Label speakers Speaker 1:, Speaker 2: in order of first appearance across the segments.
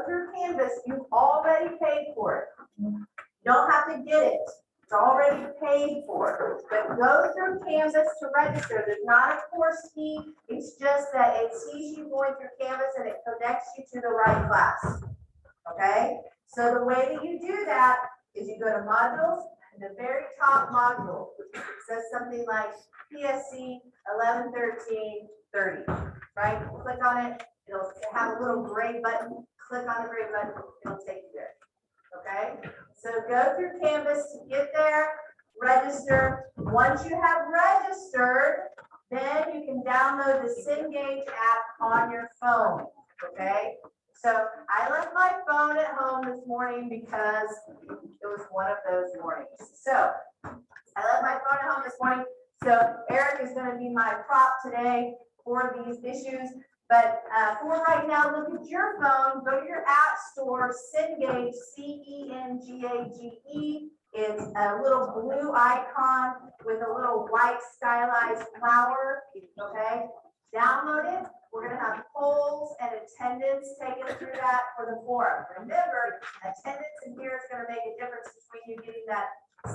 Speaker 1: through Canvas, you've already paid for it. You don't have to get it. It's already paid for. But go through Canvas to register. There's not a course fee. It's just that it sees you going through Canvas and it connects you to the right class. Okay? So the way that you do that is you go to modules, and the very top module says something like PSC 111330, right? Click on it. It'll have a little gray button. Click on the gray button. It'll take you there. Okay? So go through Canvas to get there, register. Once you have registered, then you can download the Cengage app on your phone. Okay? So I left my phone at home this morning because it was one of those mornings. So I left my phone at home this morning. So Eric is going to be my prop today for these issues. But for right now, look at your phone, go to your app store, Cengage, C-E-N-G-A-G-E. It's a little blue icon with a little white stylized flower, okay? Download it. We're going to have polls and attendance taken through that for the forum. Remember, attendance in here is going to make a difference between you getting that C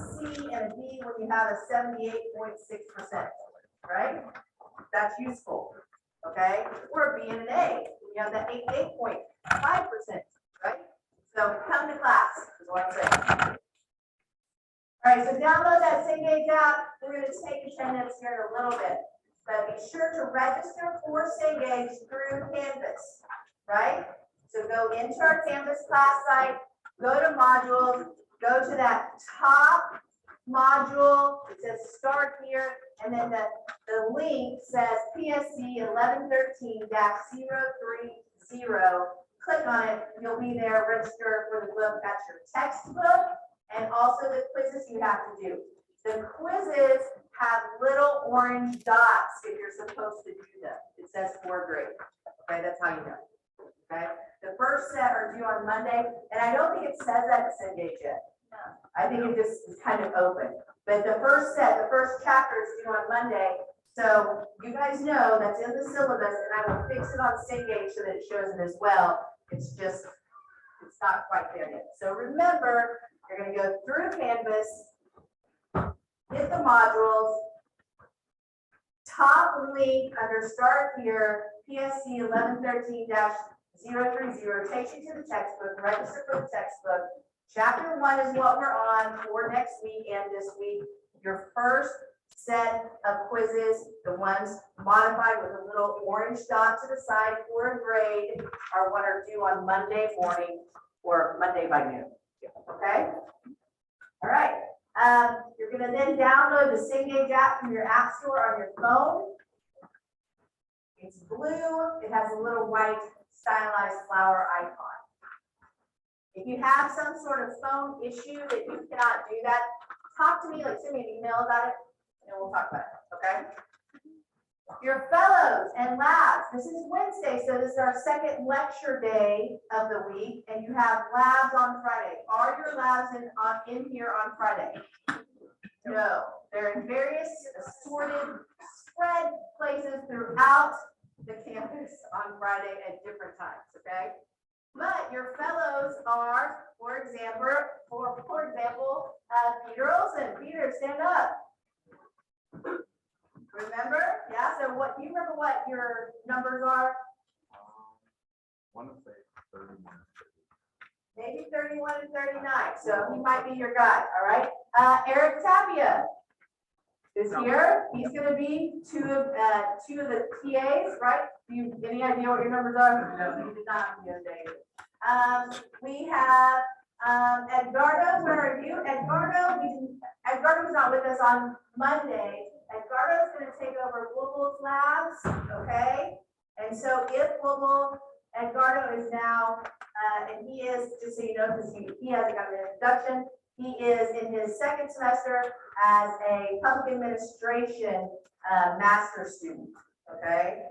Speaker 1: and a D when you have a 78.6%, right? That's useful. Okay, or a B and an A, you have that 88.5%, right? So come to class, is what I'm saying. All right, so download that Cengage app. We're going to take attendance here in a little bit, but be sure to register for Cengage through Canvas, right? So go into our Canvas class site, go to modules, go to that top module. It says start here, and then the link says PSC 1113-030. Click on it. You'll be there. Register for the book. That's your textbook, and also the quizzes you have to do. The quizzes have little orange dots if you're supposed to do them. It says 4th grade. Okay, that's how you know. Okay, the first set are due on Monday, and I don't think it says that to Cengage yet. I think it just is kind of open. But the first set, the first chapter is due on Monday. So you guys know that's in the syllabus, and I will fix it on Cengage so that it shows it as well. It's just, it's not quite there yet. So remember, you're going to go through Canvas, hit the modules, top link under start here, PSC 1113-030 takes you to the textbook, register for the textbook. Chapter 1 is what we're on for next week and this week. Your first set of quizzes, the ones modified with a little orange dot to the side for a grade, are what are due on Monday morning or Monday by noon. Okay? All right. You're going to then download the Cengage app from your app store on your phone. It's blue. It has a little white stylized flower icon. If you have some sort of phone issue that you cannot do that, talk to me, like send me an email about it, and we'll talk about it, okay? Your fellows and labs, this is Wednesday, so this is our second lecture day of the week, and you have labs on Friday. Are your labs in here on Friday? No, they're in various assorted, spread places throughout the campus on Friday at different times, okay? But your fellows are, for example, Peter Olson. Peter, stand up. Remember? Yeah, so what, do you remember what your numbers are?
Speaker 2: I want to say 31.
Speaker 1: Maybe 31 and 39, so he might be your guy, all right? Eric Tapia is here. He's going to be two of the TAs, right? Do you any idea what your numbers are? No, you did not have the other day. We have Edgardo. Where are you? Edgardo was not with us on Monday. Edgardo is going to take over Wooble's labs, okay? And so if Edgardo is now, and he is, just so you know, because he hasn't got an introduction, he is in his second semester as a public administration master student, okay?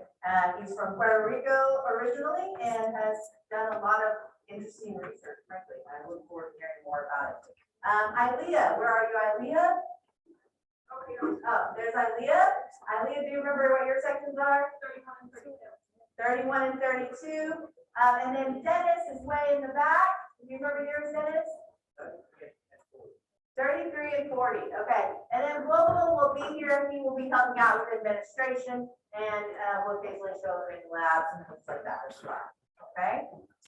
Speaker 1: He's from Puerto Rico originally and has done a lot of interesting research, frankly. I look forward to hearing more about it. Ilea, where are you, Ilea? Oh, there's Ilea. Ilea, do you remember what your sections are? 31 and 32. And then Dennis is way in the back, do you remember yours, Dennis? 33 and 40, okay. And then Global will be here, he will be helping out with administration, and we'll occasionally show them in labs and things like that as well, okay?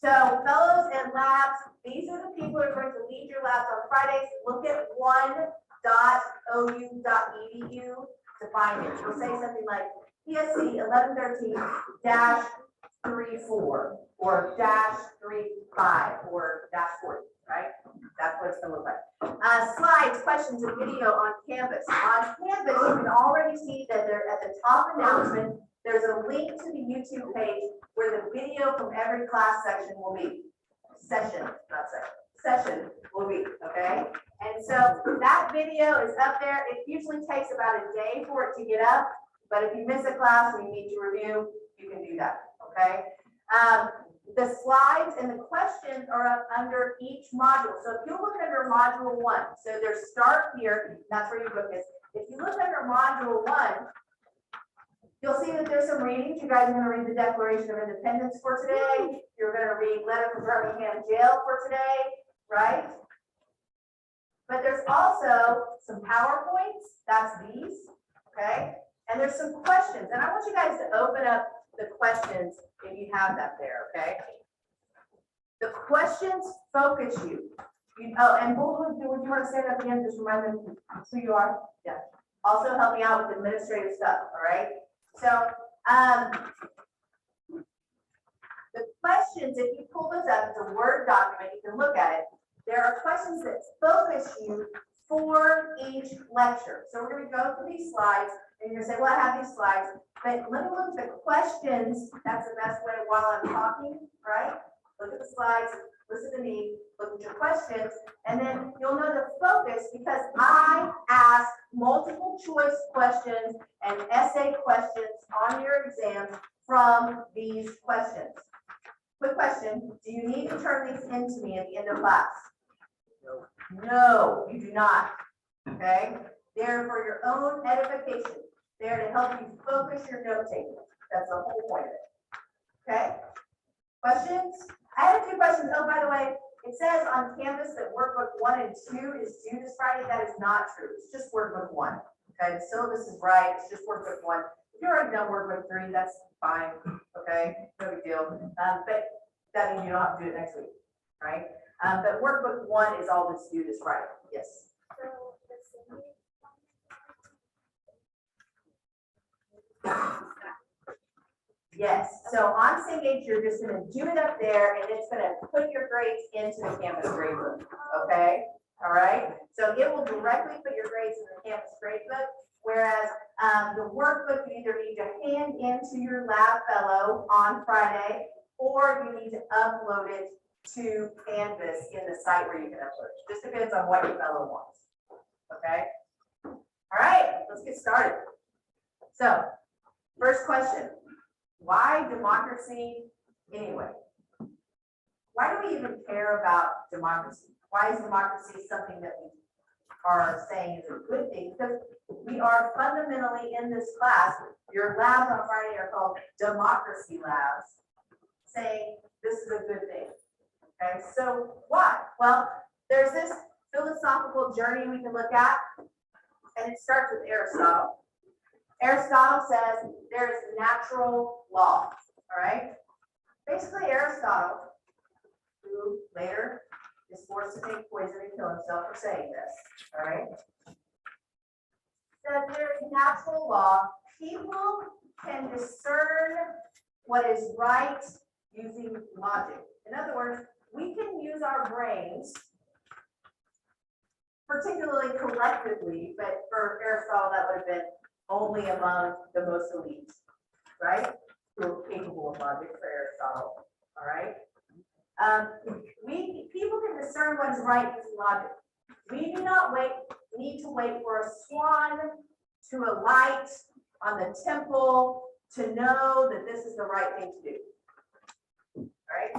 Speaker 1: So fellows and labs, these are the people who are going to lead your labs on Fridays. Look at one.ou.edu to find it. You'll say something like PSC 1113-34 or -35 or -40, right? That's what it's gonna look like. Slides, questions, and video on Canvas. On Canvas, you can already see that there at the top announcement, there's a link to the YouTube page where the video from every class section will be. Session, not section. Session will be, okay? And so that video is up there. It usually takes about a day for it to get up, but if you miss a class and you need to review, you can do that, okay? The slides and the questions are up under each module. So if you look under module 1, so there's start here, that's where your book is. If you look under module 1, you'll see that there's some readings. You guys are going to read the Declaration of Independence for today. You're going to read Letter from Birmingham Jail for today, right? But there's also some PowerPoints, that's these, okay? And there's some questions, and I want you guys to open up the questions if you have that there, okay? The questions focus you. And would you want to stand up again, just remind them who you are? Yeah. Also help me out with administrative stuff, all right? So, the questions, if you pull those up, it's a Word document, you can look at it. There are questions that focus you for each lecture. So we're going to go through these slides, and you're going to say, well, I have these slides, but let me look at the questions. That's the best way while I'm talking, right? Look at the slides, listen to me, look at your questions, and then you'll know the focus because I ask multiple choice questions and essay questions on your exam from these questions. Quick question, do you need to turn these in to me at the end of class? No, you do not, okay? They're for your own edification. They're to help you focus your note taking. That's the whole point of it, okay? Questions? I have a few questions. Oh, by the way, it says on Canvas that workbook 1 and 2 is due this Friday. That is not true. It's just workbook 1, okay? The syllabus is right. It's just workbook 1. If you're already done workbook 3, that's fine, okay? No big deal. But that means you don't have to do it next week, right? But workbook 1 is all that's due this Friday. Yes. Yes. So on Cengage, you're just going to do it up there, and it's going to put your grades into the Canvas gradebook. Okay. All right. So it will directly put your grades in the Canvas gradebook, whereas the workbook you either need to hand into your lab fellow on Friday, or you need to upload it to Canvas in the site where you can upload it. Just depends on what your fellow wants. Okay. All right, let's get started. So, first question, why democracy anyway? Why do we even care about democracy? Why is democracy something that we are saying is a good thing? Because we are fundamentally in this class, your labs on Friday are called democracy labs, saying this is a good thing. Okay, so why? Well, there's this philosophical journey we can look at, and it starts with Aristotle. Aristotle says there is natural law, all right? Basically, Aristotle, who later is forced to take poison and kill himself for saying this, all right? Said there is natural law. People can discern what is right using logic. In other words, we can use our brains, particularly collectively, but for Aristotle, that would have been only among the most elite, right? Who are capable of logic for Aristotle, all right? People can discern what is right using logic. We do not need to wait for a swan to alight on the temple to know that this is the right thing to do, right?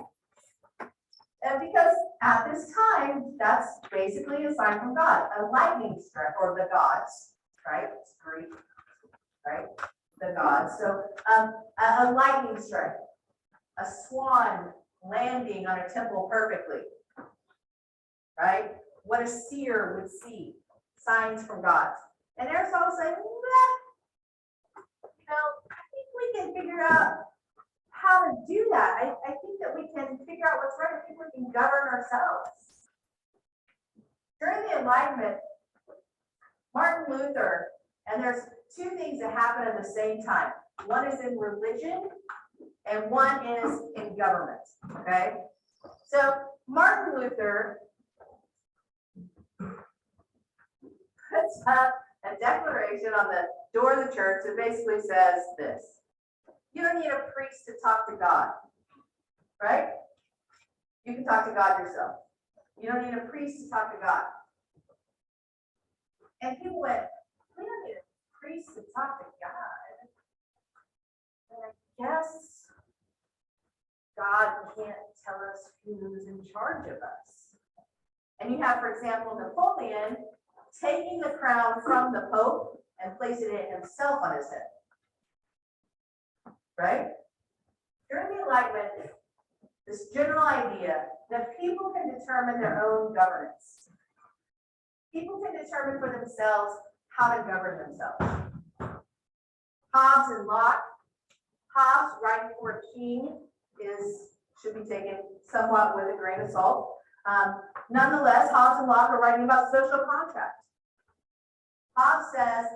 Speaker 1: And because at this time, that's basically a sign from God, a lightning strike, or the gods, right? It's Greek, right? The gods. So a lightning strike, a swan landing on a temple perfectly, right? What a seer would see, signs from God. And Aristotle saying, I think we can figure out how to do that. I think that we can figure out what's right. I think we can govern ourselves. During the Enlightenment, Martin Luther, and there's two things that happen at the same time. One is in religion and one is in government, okay? So Martin Luther puts up a declaration on the door of the church that basically says this: you don't need a priest to talk to God, right? You can talk to God yourself. You don't need a priest to talk to God. And people went, we don't need a priest to talk to God. And I guess God can't tell us who's in charge of us. And you have, for example, Napoleon taking the crown from the Pope and placing it himself on his head. Right? During the Enlightenment, this general idea that people can determine their own governance. People can determine for themselves how to govern themselves. Hobbes and Locke. Hobbes, writing for a king, should be taken somewhat with a grain of salt. Nonetheless, Hobbes and Locke are writing about social contract. Hobbes says,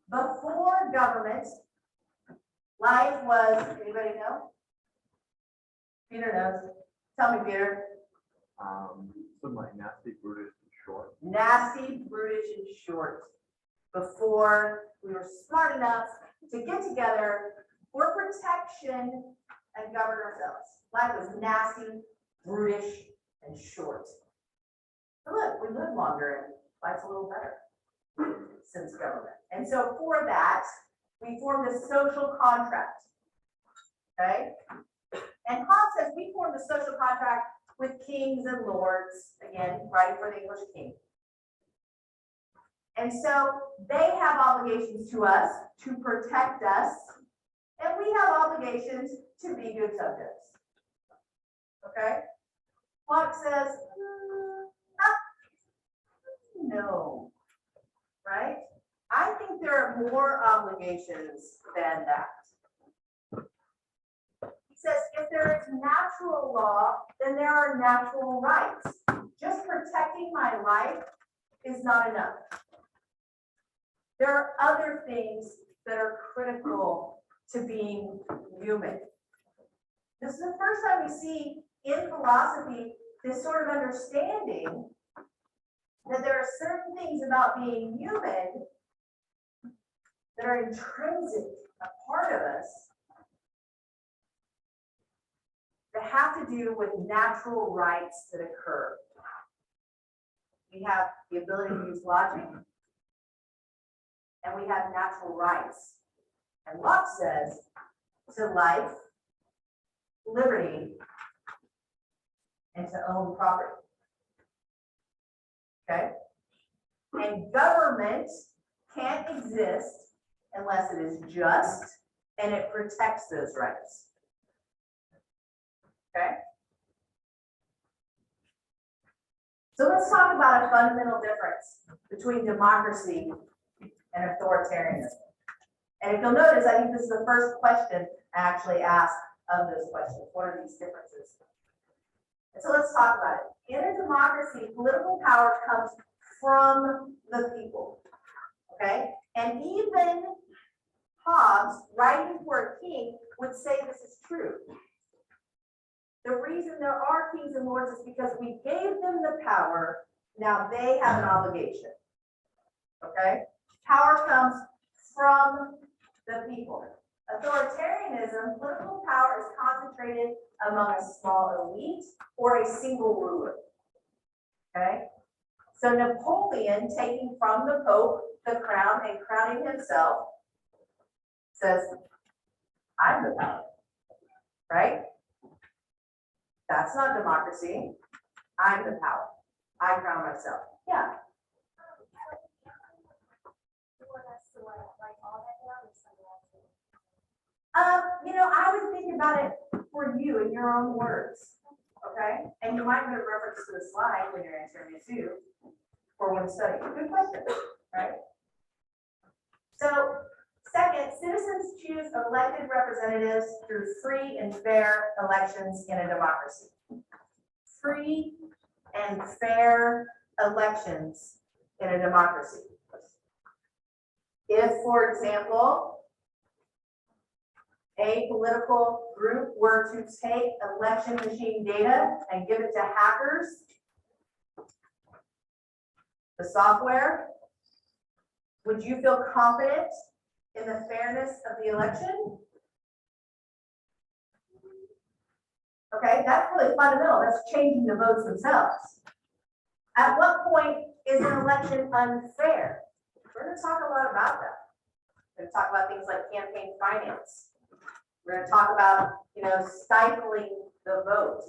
Speaker 1: before government, life was, anybody know? Peter knows. Tell me, Peter.
Speaker 2: Something like nasty, brutish, and short.
Speaker 1: Nasty, brutish, and short. Before we were smart enough to get together for protection and govern ourselves. Life was nasty, brutish, and short. But look, we live longer and life's a little better since government. And so for that, we formed a social contract. Okay? And Hobbes says we formed a social contract with kings and lords, again, writing for the English king. And so they have obligations to us to protect us, and we have obligations to be good subjects. Okay? Locke says, no, right? I think there are more obligations than that. He says, if there is natural law, then there are natural rights. Just protecting my life is not enough. There are other things that are critical to being human. This is the first time we see in philosophy this sort of understanding that there are certain things about being human that are intrinsic, a part of us, that have to do with natural rights that occur. We have the ability to use logic, and we have natural rights. And Locke says to life, liberty, and to own property. Okay? And government can't exist unless it is just and it protects those rights. Okay? So let's talk about a fundamental difference between democracy and authoritarianism. And if you'll notice, I think this is the first question I actually asked of those questions. What are these differences? And so let's talk about it. In a democracy, political power comes from the people. Okay? And even Hobbes, writing for a king, would say this is true. The reason there are kings and lords is because we gave them the power. Now they have an obligation. Okay? Power comes from the people. Authoritarianism, political power is concentrated among a small elite or a single ruler. Okay? So Napoleon, taking from the Pope the crown and crowning himself, says, I'm the power. Right? That's not democracy. I'm the power. I crown myself. Yeah. I would think about it for you in your own words. Okay, and you might want to reference to the slide when you're answering it too, or when studying. Good question, right? So, second, citizens choose elected representatives through free and fair elections in a democracy. Free and fair elections in a democracy. If, for example, a political group were to take election machine data and give it to hackers, the software, would you feel confident in the fairness of the election? Okay, that's really fundamental. That's changing the votes themselves. At what point is an election unfair? We're going to talk a lot about that. We're going to talk about things like campaign finance. We're going to talk about, stifling the vote.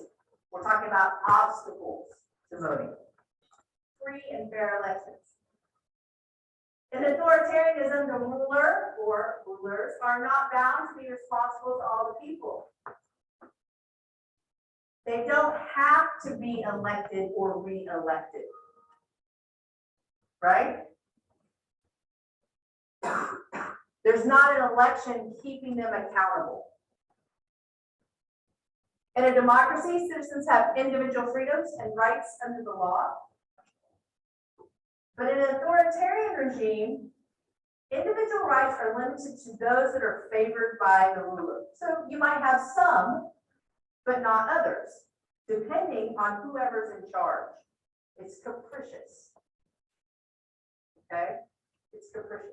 Speaker 1: We're talking about obstacles to voting. Free and fair elections. In authoritarianism, the ruler or rulers are not bound to be responsible to all the people. They don't have to be elected or re-elected. Right? There's not an election keeping them accountable. In a democracy, citizens have individual freedoms and rights under the law. But in an authoritarian regime, individual rights are limited to those that are favored by the ruler. So you might have some, but not others, depending on whoever's in charge. It's capricious. Okay? It's capricious.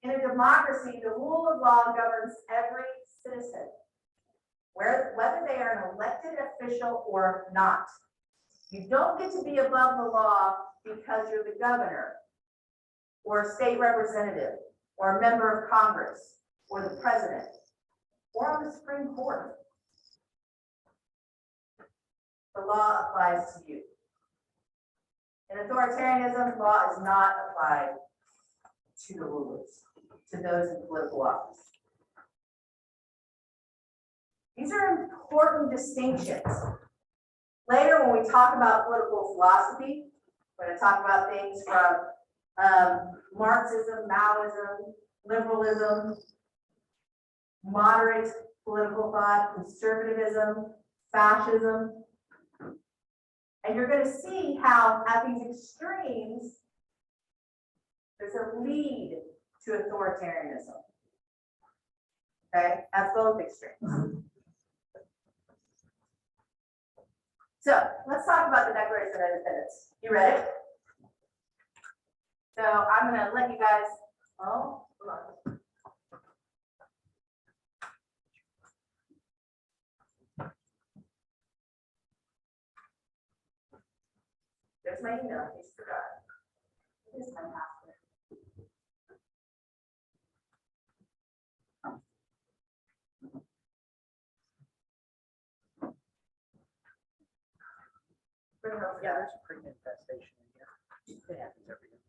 Speaker 1: In a democracy, the rule of law governs every citizen, whether they are an elected official or not. You don't get to be above the law because you're the governor, or a state representative, or a member of Congress, or the president, or on the Supreme Court. The law applies to you. In authoritarianism, law is not applied to the rulers, to those in political office. These are important distinctions. Later, when we talk about political philosophy, we're going to talk about things from Marxism, Maoism, liberalism, moderate political thought, conservatism, fascism. And you're going to see how at these extremes, there's a lead to authoritarianism. Okay, at both extremes. So let's talk about the Declaration of Independence. You ready? So I'm going to let you guys, hold on. There's my email, in case you forgot. Here's my password.
Speaker 3: Yeah, there's a pretty infestation in here. It happens every year.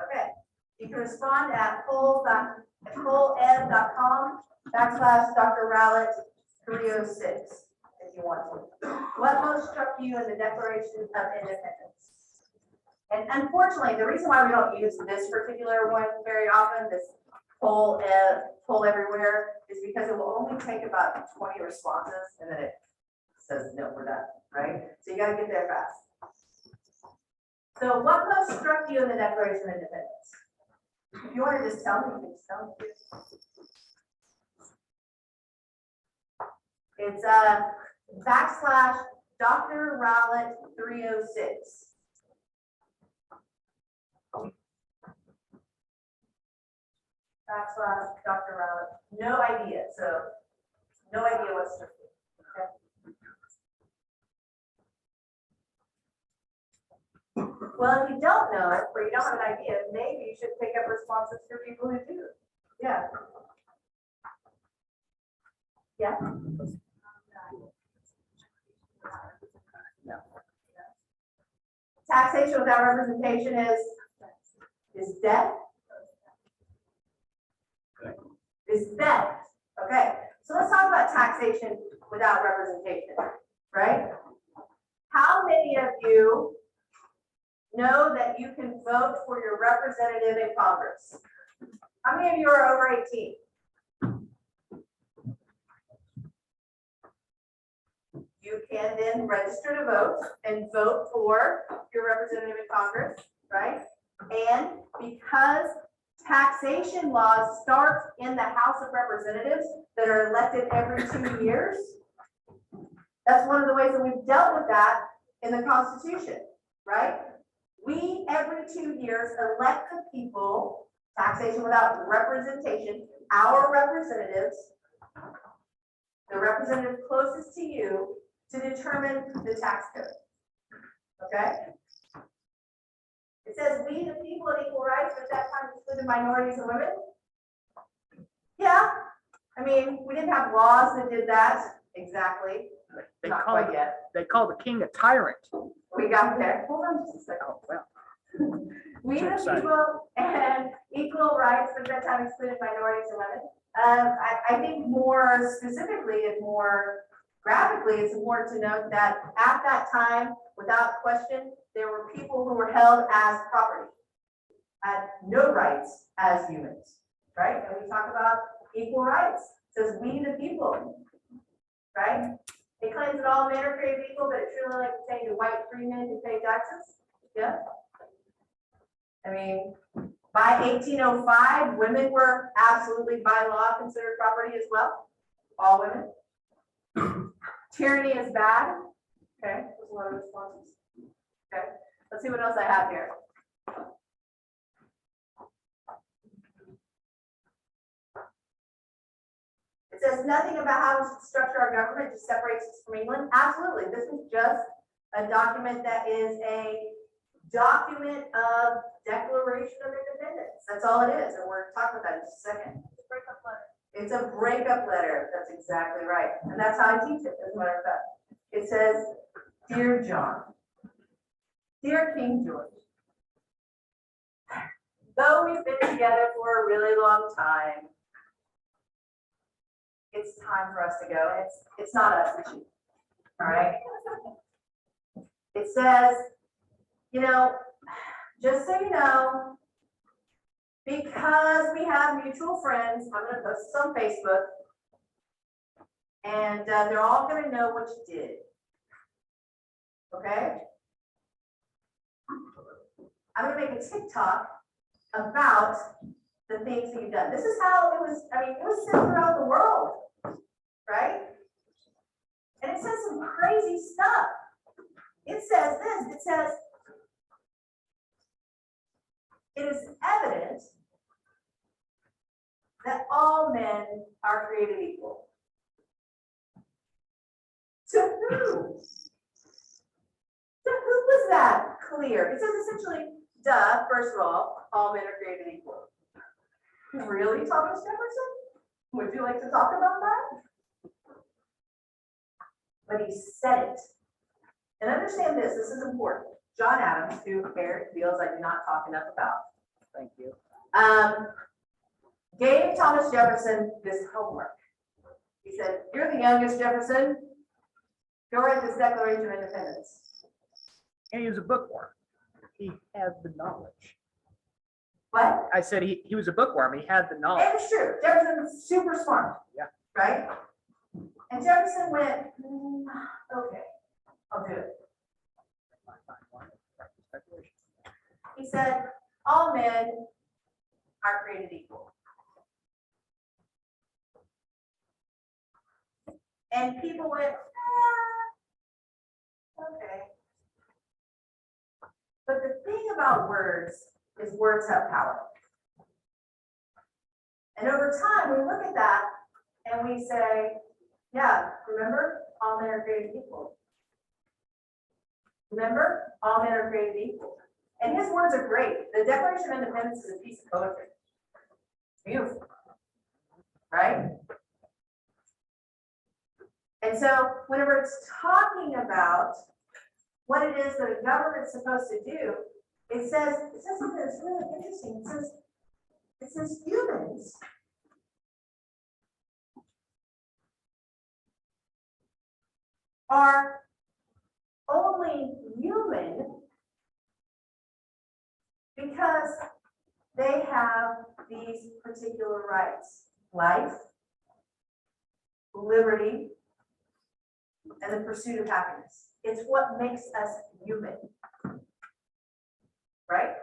Speaker 1: Okay, you can respond at pollev.com/Dr. Rowlett 306 if you want to. What most struck you in the Declaration of Independence? And unfortunately, the reason why we don't use this particular one very often, this poll everywhere, is because it will only take about 20 responses and then it says, no, we're done, right? So you gotta get there fast. So what most struck you in the Declaration of Independence? If you want to just tell me, you can just tell me. It's /Dr. Rowlett 306. /Dr. Rowlett. No idea. So no idea what's struck you. Okay. Well, if you don't know or you don't have an idea, maybe you should pick up responses for people who do. Yeah. Yeah. No. Taxation without representation is death. Is theft. Okay, so let's talk about taxation without representation, right? How many of you know that you can vote for your representative in Congress? How many of you are over 18? You can then register to vote and vote for your representative in Congress, right? And because taxation laws start in the House of Representatives that are elected every 2 years, that's one of the ways that we've dealt with that in the Constitution, right? We, every 2 years, elect the people, taxation without representation, our representatives, the representative closest to you, to determine the tax code. Okay? It says, we, the people of equal rights, but at that time excluded minorities and women. Yeah, I mean, we didn't have laws that did that exactly.
Speaker 3: They
Speaker 1: Not
Speaker 3: call
Speaker 1: quite yet.
Speaker 3: They call the king a tyrant.
Speaker 1: We got there. Hold on just a second.
Speaker 3: Oh, well.
Speaker 1: We
Speaker 3: Too
Speaker 1: the
Speaker 3: excited.
Speaker 1: people and equal rights, but that time excluded minorities and women. I think more specifically and more graphically, it's important to note that at that time, without question, there were people who were held as property, had no rights as humans, right? And we talk about equal rights. It says we the people, right? It claims that all men are created equal, but it's really like saying to white free men who pay taxes. Yeah. I mean, by 1805, women were absolutely by law considered property as well. All women. Tyranny is bad. Okay, there's a lot of responses. Okay, let's see what else I have here. It says nothing about how we should structure our government just separates us from England. Absolutely, this is just a document that is a document of Declaration of Independence. That's all it is, and we're talking about that in just a second. It's a breakup letter. That's exactly right, and that's how I teach it. As a matter of fact, it says, "Dear John, dear King George, though we've been together for a really long time, it's time for us to go. It's not us, it's you. All right." It says, you know, just so you know, because we have mutual friends, I'm going to post this on Facebook, and they're all going to know what you did. Okay? I'm going to make a TikTok about the things that you've done. This is how it was, I mean, it was sent throughout the world, right? And it says some crazy stuff. It says this, it says, it is evident that all men are created equal. To who? To who was that clear? It says essentially, duh, first of all men are created equal. Really, Thomas Jefferson? Would you like to talk about that? But he said it. And understand this is important. John Adams, who Eric feels I do not talk enough about,
Speaker 3: Thank you.
Speaker 1: gave Thomas Jefferson this homework. He said, "You're the youngest, Jefferson. Go write this Declaration of Independence."
Speaker 3: And he was a bookworm. He had the knowledge.
Speaker 1: What?
Speaker 3: I said he was a bookworm. He had the knowledge.
Speaker 1: And it's true. Jefferson was super smart.
Speaker 3: Yeah.
Speaker 1: Right? And Jefferson went, okay, I'll do it. He said, all men are created equal. And people went, okay. But the thing about words is words have power. And over time, we look at that and we say, yeah, remember, all men are created equal. Remember, all men are created equal. And his words are great. The Declaration of Independence is a piece of poetry. It's beautiful, right? And so whenever it's talking about what it is that a government's supposed to do, it says something that's really interesting. It says humans are only human because they have these particular rights: life, liberty, and the pursuit of happiness. It's what makes us human, right?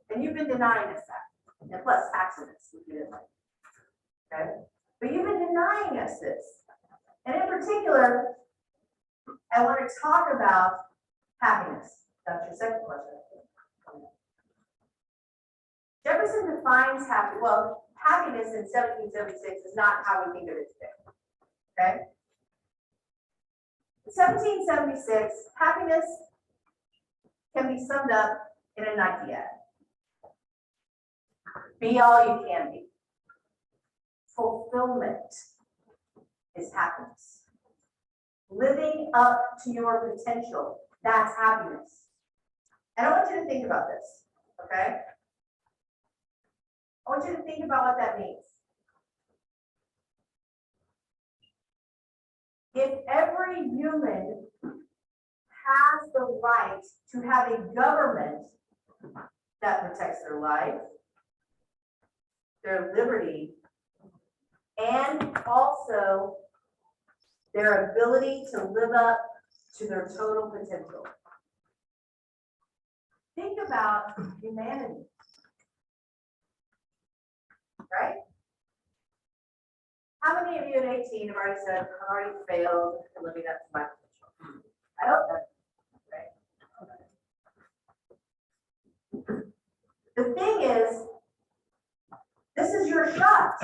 Speaker 1: And you've been denying us that, and plus taxing us, if you didn't like. Okay, but you've been denying us this, and in particular, I want to talk about happiness. That's your second question. Jefferson defines happiness in 1776 is not how we think of it today. Okay? In 1776, happiness can be summed up in a Nike ad. Be all you can be. Fulfillment is happiness. Living up to your potential, that's happiness. And I want you to think about this, okay? I want you to think about what that means. If every human has the right to have a government that protects their life, their liberty, and also their ability to live up to their total potential. Think about humanity, right? How many of you at 18 have already said, I've already failed at living up to my potential? I hope that's right. The thing is, this is your shot,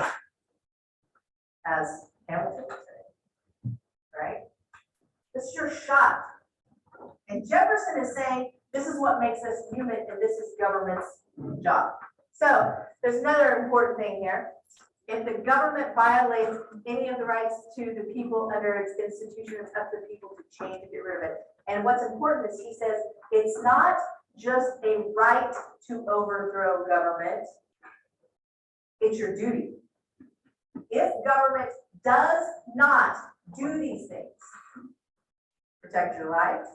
Speaker 1: as Hamilton would say, right? This is your shot. And Jefferson is saying, this is what makes us human, and this is government's job. So there's another important thing here. If the government violates any of the rights to the people under its institution, it's up to the people to change and get rid of it. And what's important is he says, it's not just a right to overthrow government, it's your duty. If government does not do these things, protect your life,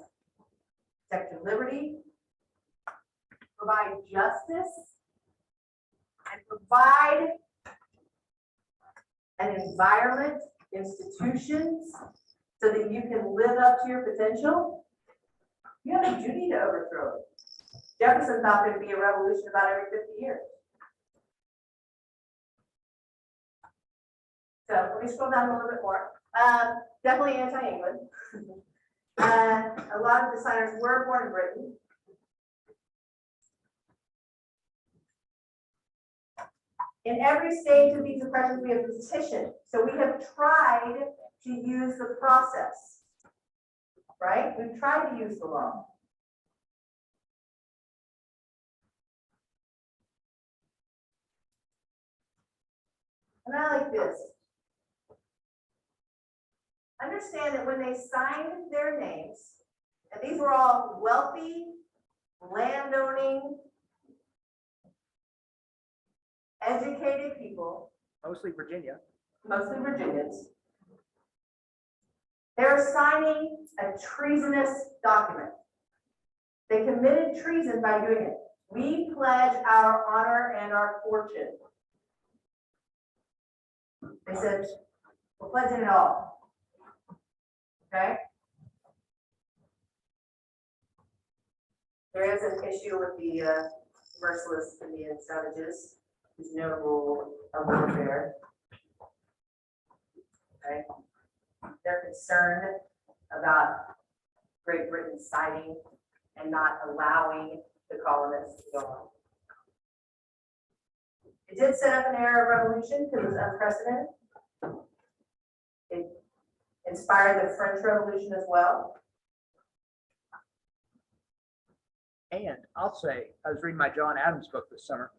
Speaker 1: protect your liberty, provide justice, and provide an environment, institutions, so that you can live up to your potential, you have a duty to overthrow it. Jefferson thought there'd be a revolution about every 50 years. So let me scroll down a little bit more. Definitely anti-England. A lot of the signers were born in Britain. In every stage of these oppressions, we have petitioned. So we have tried to use the process, right? We've tried to use the law. And I like this. Understand that when they signed their names, and these were all wealthy, landowning, educated people,
Speaker 3: Mostly Virginia.
Speaker 1: mostly Virginians, they're signing a treasonous document. They committed treason by doing it. We pledge our honor and our fortune. They said, we're pledging it all. Okay? There is an issue with the merciless Indian savages. There's no rule of warfare. Okay? They're concerned about Great Britain siding and not allowing the colonists to go on. It did set up an era of revolution because it was unprecedented. It inspired the French Revolution as well.
Speaker 3: And I'll say, I was reading my John Adams book this summer.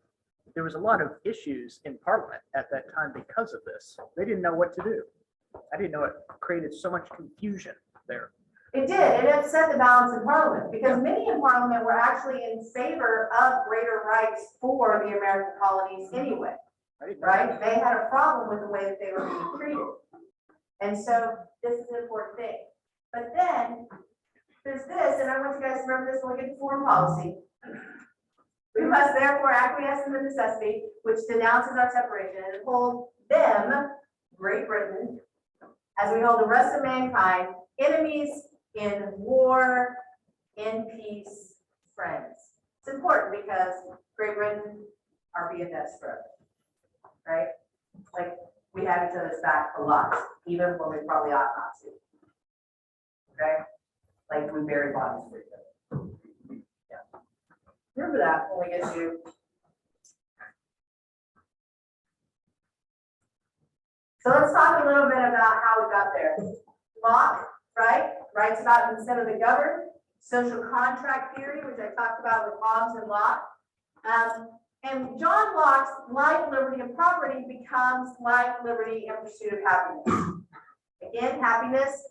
Speaker 3: There was a lot of issues in Parliament at that time because of this. They didn't know what to do. I didn't know it created so much confusion there.
Speaker 1: It did. It upset the balance in Parliament because many in Parliament were actually in favor of greater rights for the American colonies anyway,
Speaker 3: I didn't know
Speaker 1: right? They had a problem with the way that they were being treated. And so this is an important thing. But then there's this, and I want you guys to remember this when we get to foreign policy. We must therefore acquiesce in the necessity which denounces our separation and hold them, Great Britain, as we hold the rest of mankind, enemies in war, in peace, friends. It's important because Great Britain are BFFs forever, right? Like, we have each other's back a lot, even when we probably ought not to. Okay? Like, we bury bodies for each other. Yeah. Remember that when we get to. So let's talk a little bit about how we got there. Locke, right, writes about instead of the governed, social contract theory, which I talked about with Hobbes and Locke. And John Locke's life, liberty, and property becomes life, liberty, and pursuit of happiness. Again, happiness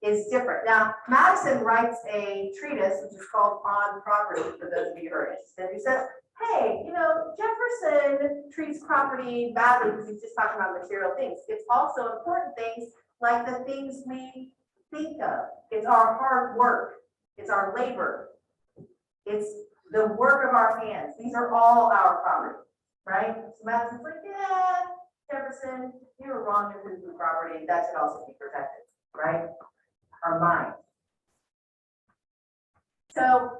Speaker 1: is different. Now, Madison writes a treatise, which is called On Property, for those of you who are interested. He says, hey, you know, Jefferson treats property badly because he's just talking about material things. It's also important things like the things we think of. It's our hard work. It's our labor. It's the work of our hands. These are all our property, right? So Madison's like, yeah, Jefferson, you were wrong in losing property. That should also be protected, right? Our mind. So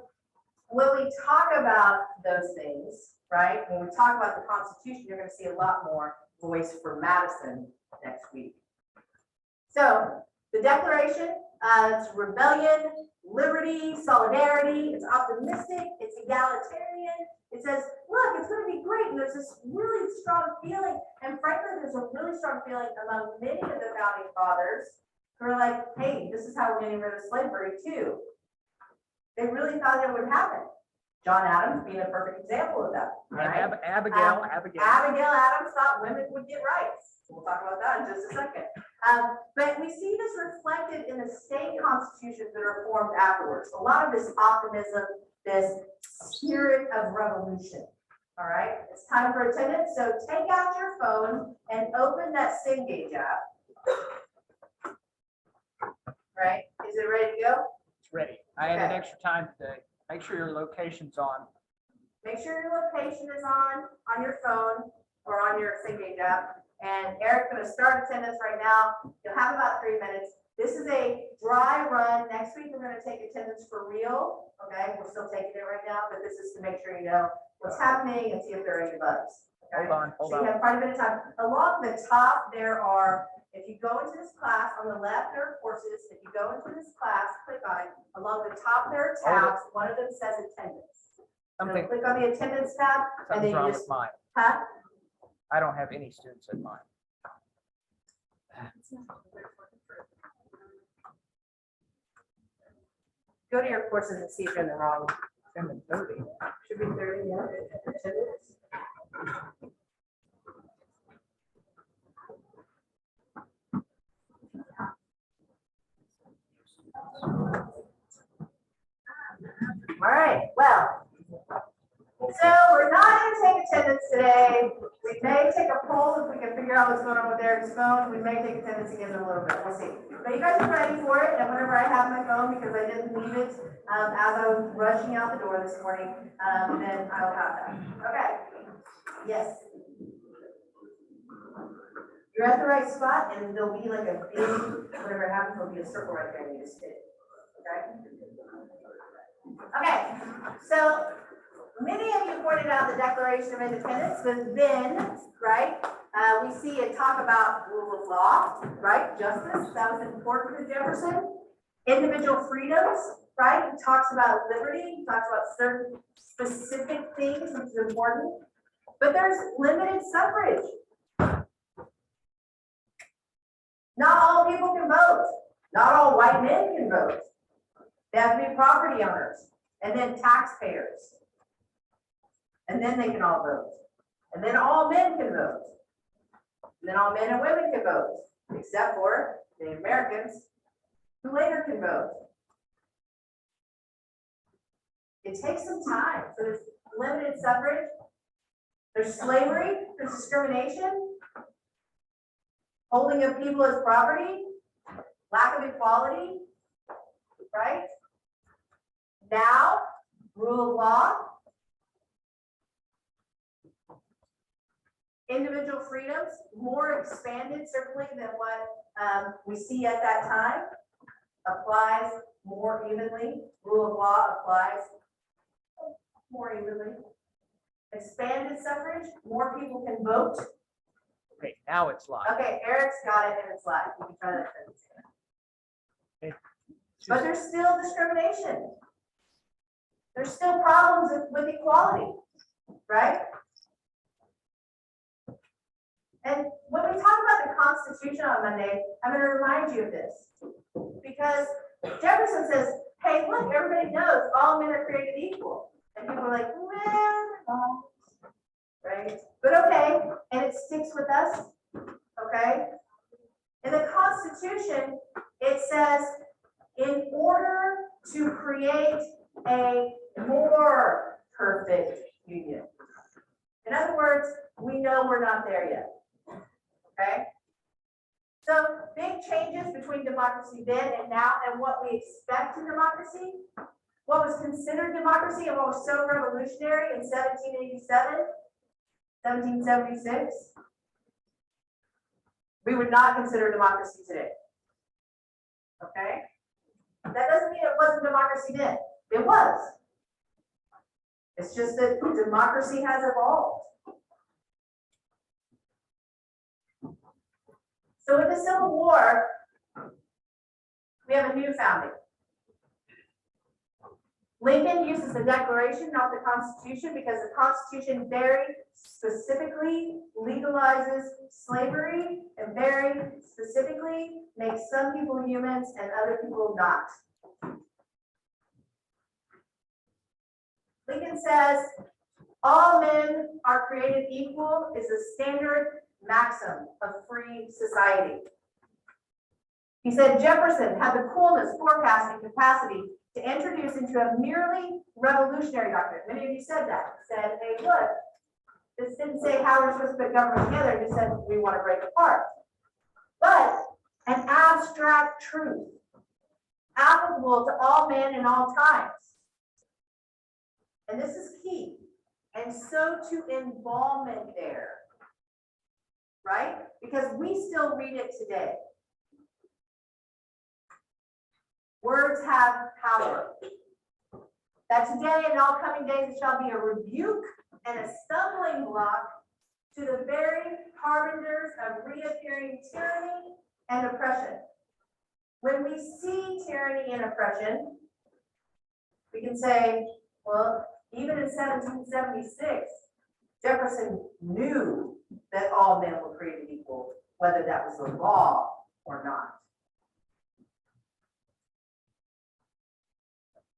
Speaker 1: when we talk about those things, right? When we talk about the Constitution, you're going to see a lot more voice for Madison next week. So the Declaration, it's rebellion, liberty, solidarity, it's optimistic, it's egalitarian. It says, look, it's going to be great. And there's this really strong feeling. And frankly, there's a really strong feeling among many of the founding fathers who are like, hey, this is how we're getting rid of slavery too. They really thought it would happen. John Adams being a perfect example of that. Right?
Speaker 3: Abigail
Speaker 1: Adams thought women would get rights. We'll talk about that in just a second. But we see this reflected in the state constitutions that are formed afterwards. A lot of this optimism, this spirit of revolution. All right, it's time for attendance. So take out your phone and open that Cengage app. Right, is it ready to go?
Speaker 3: It's ready. I added extra time today. Make sure your location's on.
Speaker 1: Make sure your location is on your phone or on your Cengage app. And Eric's going to start attendance right now. You'll have about 3 minutes. This is a dry run. Next week, we're going to take attendance for real. Okay, we're still taking it right now, but this is to make sure you know what's happening and see if there are any bugs. Okay?
Speaker 3: Hold
Speaker 1: so you have quite a bit of time. Along the top, there are, if you go into this class, on the left, there are courses. If you go into this class, click on it. Along the top, there are tabs. One of them says attendance. So click on the attendance tab, and then you just,
Speaker 3: mine.
Speaker 1: huh?
Speaker 3: I don't have any students in mine.
Speaker 1: Go to your courses and see if you're in the wrong.
Speaker 3: I'm in 30.
Speaker 1: Should be 30, yeah. Attendance. All right, well, so we're not going to take attendance today. We may take a poll if we can figure out what's going on with Eric's phone. We may take attendance again in a little bit. We'll see. But you guys are ready for it. And whenever I have my phone, because I didn't leave it as I was rushing out the door this morning, then I'll have that. Okay. Yes. You're at the right spot, and there'll be like a big, whatever happens, there'll be a circle right there, and you just hit it. Okay. Okay. So many of you pointed out the Declaration of Independence, but then, right, we see it talk about rule of law, right, justice, that was important to Jefferson, individual freedoms, right, he talks about liberty, he talks about certain specific things, which is important, but there's limited suffrage. Not all people can vote, not all white men can vote, they have to be property owners, and then taxpayers. And then they can all vote. And then all men can vote. And then all men and women can vote, except for Native Americans, who later can vote. It takes some time. So there's limited suffrage. There's slavery. There's discrimination. Holding of people as property. Lack of equality. right? Now, rule of law. Individual freedoms, more expanded certainly than what we see at that time, applies more evenly. Rule of law applies more evenly. Expanded suffrage, more people can vote.
Speaker 3: Okay, now it's live.
Speaker 1: Okay, Eric's got it and it's live. You can try that.
Speaker 3: Okay.
Speaker 1: But there's still discrimination. There's still problems with equality, right? And when we talk about the Constitution on Monday, I'm going to remind you of this. Because Jefferson says, hey, look, everybody knows all men are created equal. And people are like, well, no. Right? But okay, and it sticks with us, okay? In the Constitution, it says, in order to create a more perfect union. In other words, we know we're not there yet. Okay? So big changes between democracy then and now and what we expect in democracy. What was considered democracy and what was so revolutionary in 1787, 1776, we would not consider democracy today. Okay? That doesn't mean it wasn't democracy then. It was. It's just that democracy has evolved. So in the Civil War, we have a new founding. Lincoln uses the Declaration, not the Constitution, because the Constitution very specifically legalizes slavery and very specifically makes some people humans and other people not. Lincoln says, all men are created equal is the standard maxim of free society. He said Jefferson had the coolness, forecasting capacity to introduce into a merely revolutionary document. Many of you said that. Said, hey, look, this didn't say how we're supposed to put government together. It just said we want to break apart. But an abstract truth, applicable to all men in all times. And this is key. And so to involvement there, right? Because we still read it today. Words have power. That today and all coming days it shall be a rebuke and a stumbling block to the very harbingers of reappearing tyranny and oppression. When we see tyranny and oppression, we can say, well, even in 1776, Jefferson knew that all men were created equal, whether that was the law or not.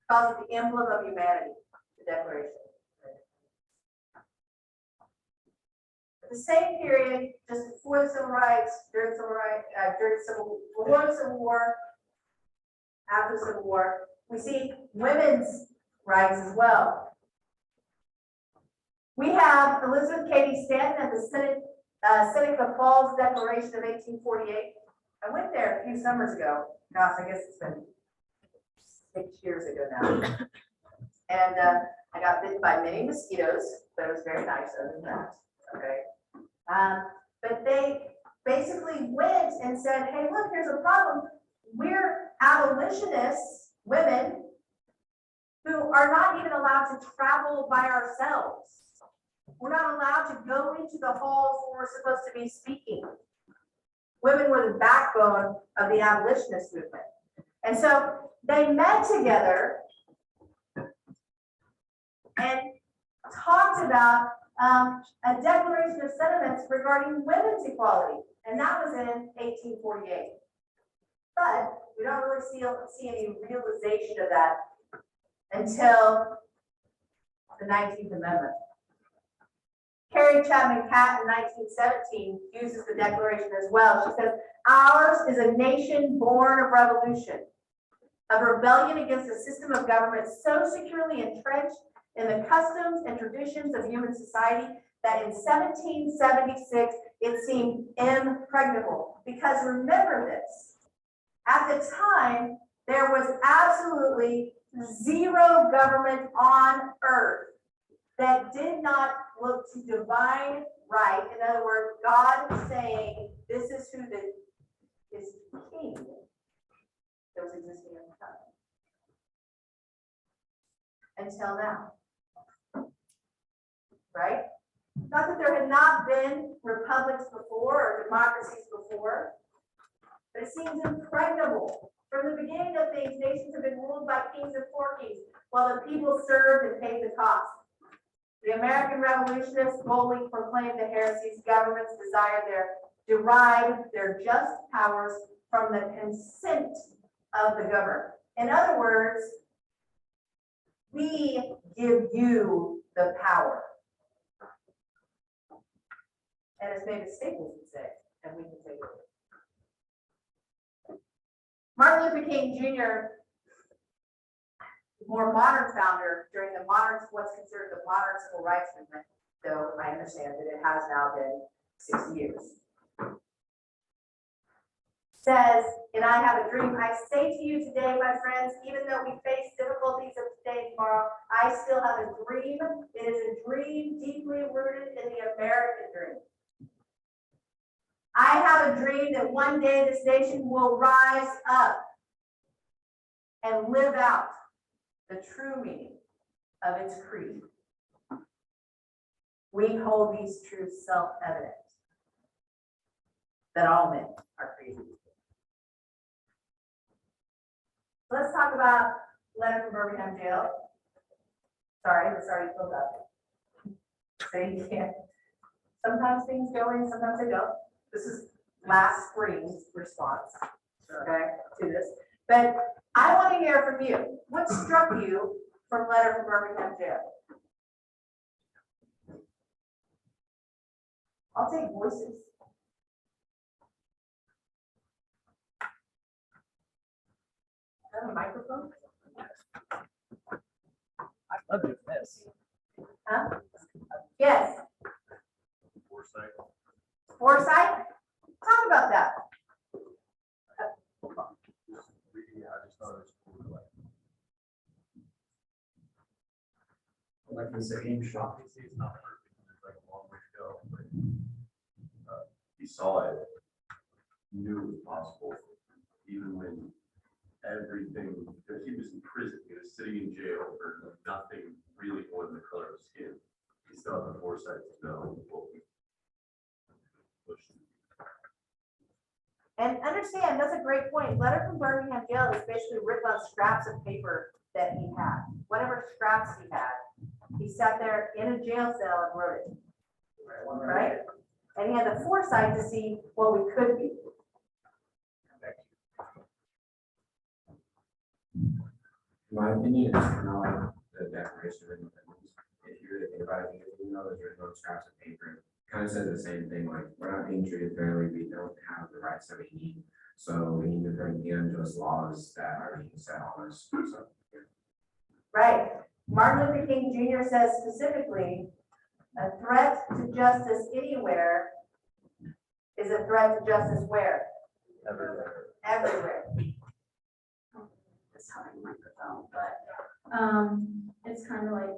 Speaker 1: Calls it the emblem of humanity, the Declaration. At the same period, just before the Civil Rights, during the Civil War, after the Civil War, we see women's rights as well. We have Elizabeth Cady Stanton at the Seneca Falls Declaration of 1848. I went there a few summers ago. Gosh, I guess it's been 6 years ago now. And I got bitten by many mosquitoes, but it was very nice other than that. Okay. But they basically went and said, hey, look, here's a problem. We're abolitionists, women, who are not even allowed to travel by ourselves. We're not allowed to go into the halls where we're supposed to be speaking. Women were the backbone of the abolitionist movement. And so they met together and talked about a declaration of sentiments regarding women's equality. And that was in 1848. But we don't really see any realization of that until the 19th Amendment. Carrie Chapman Catt in 1917 uses the Declaration as well. She says, ours is a nation born of revolution, of rebellion against a system of government so securely entrenched in the customs and traditions of human society that in 1776 it seemed impregnable. Because remember this, at the time, There was absolutely zero government on earth that did not look to divine right. In other words, God saying, this is who is king that was existing at the time. Until now. Right? Not that there had not been republics before or democracies before, but it seems impregnable. From the beginning of things, nations have been ruled by kings and for kings, while the people served and paid the cost. The American revolutionists boldly proclaimed the heresies. Governments derive their just powers from the consent of the governed. In other words, we give you the power. And as Mavis Staples would say, and we can take it. Martin Luther King Jr., more modern founder during what's considered the modern civil rights movement, though I understand that it has now been 60 years, says, and I have a dream. I say to you today, my friends, even though we face difficulties of today and tomorrow, I still have a dream. It is a dream deeply rooted in the American dream. I have a dream that one day this nation will rise up and live out the true meaning of its creed. We hold these truths self-evident, that all men are created. Let's talk about letter from Birmingham jail. Sorry, it's already filled up. So you can't. Sometimes things go in, sometimes they don't. This is last spring's response, okay, to this. But I want to hear from you. What struck you from letter from Birmingham jail? I'll take voices. Have a microphone?
Speaker 3: I love doing this.
Speaker 1: Huh? Yes.
Speaker 2: Foresight.
Speaker 1: Foresight? Talk about that.
Speaker 2: Reading it, I just thought it was cool.
Speaker 4: Like the same shot.
Speaker 2: Obviously, it's not perfect, there's like a long way to go, but he saw it, knew it was possible, even when everything, because he was in prison, he was sitting in jail for nothing really more than the color of his skin. He still had the foresight to know what we pushed.
Speaker 1: And understand, that's a great point. Letter from Birmingham jail is basically written on scraps of paper that he had. Whatever scraps he had, he sat there in a jail cell and wrote it. Right? And he had the foresight to see what we could be.
Speaker 4: In my opinion, it's kind of like the Declaration of Independence. If you really think about it, even though there's written on scraps of paper, it kind of says the same thing, like we're not being treated fairly, we don't have the rights that we need. So we need to bring the unjust laws that are being set on us. So, yeah.
Speaker 1: Right. Martin Luther King Jr. says specifically, a threat to justice anywhere is a threat to justice where?
Speaker 2: Everywhere.
Speaker 1: Everywhere.
Speaker 5: It's hard microphone, but it's kind of like,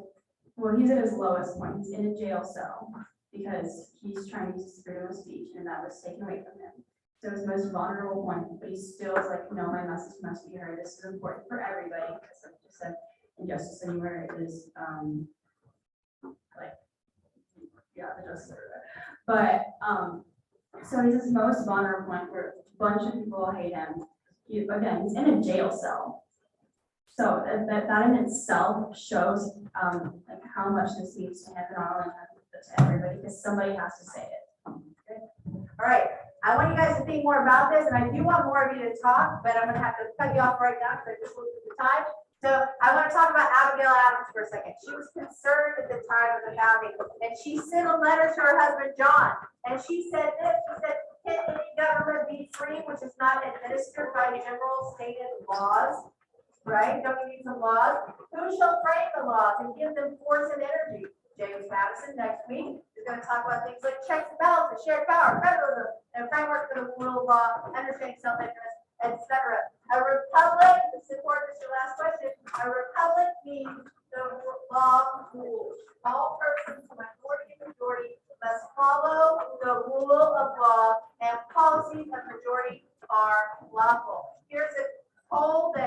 Speaker 5: well, he's at his lowest point. He's in a jail cell because he's trying to use freedom of speech, and that was taken away from him. So his most vulnerable point, but he still is like, no, my message must be heard. This is important for everybody, because like you said, injustice anywhere is like, yeah, the justice everywhere. But so he's his most vulnerable point where a bunch of people hate him. Again, he's in a jail cell. So that in itself shows like how much this needs to happen, not only to everybody, because somebody has to say it.
Speaker 1: Okay. All right. I want you guys to think more about this, and I do want more of you to talk, but I'm going to have to cut you off right now because I just looked at the time. So I want to talk about Abigail Adams for a second. She was concerned at the time of the founding, and she sent a letter to her husband, John, and she said this, she said, can any government be free which is not administered by general stated laws? Right? Don't we need some laws? Who shall frame the laws and give them force and energy? James Madison next week is going to talk about things like checks and balances, shared power, federalism, and framework for the rule of law, understanding self-interest, etc. A republic, the last question. A republic means the law of rules. All persons, minority and majority, must follow the rule of law, and policies of majority are lawful. Here's a poll that